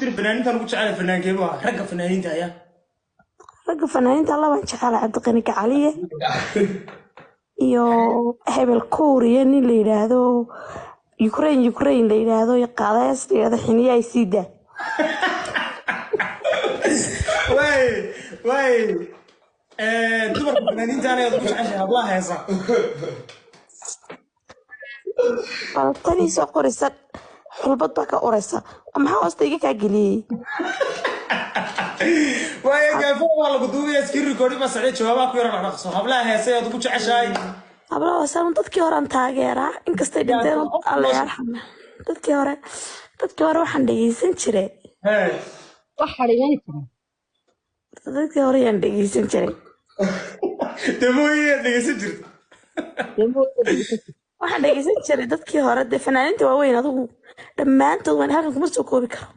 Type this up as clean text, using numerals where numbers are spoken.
الفنانين كانوا على الفنان كيف رقم فنانين تاعي ragga fanaaniinta alla baan jeclaa cabdiqani gacaliye iyo hebel kuuriye nin la yidhaahdo ukraine la yidhaahdo iyo qaadaas la yidhaahdo xiniyaay siida واي دمر فنانين تاعي يا دوش عشان الله هيصا baltanii soo qoraysa xulbad baa ka uraysa maxaa hoosta iga kaa geliyey واي قافوا والله قدومي اسكير ريكوردي بس عليه جوابك يرى رقصه قبلها هيصا يا دوش عشان hablaha wasaan dadkii hore aan taageeraa inkastay dhinteen alla yarxama dadkii hore waxaan dhegeysan jiray هاي dadkii hore yaan dhegeysan jiray دمويه دقيسجر waxaan dhegeysan jiray dadkii hore dee fanaaniinta waaweyn adigu dhammaantood waan halkan kuma soo koobi karo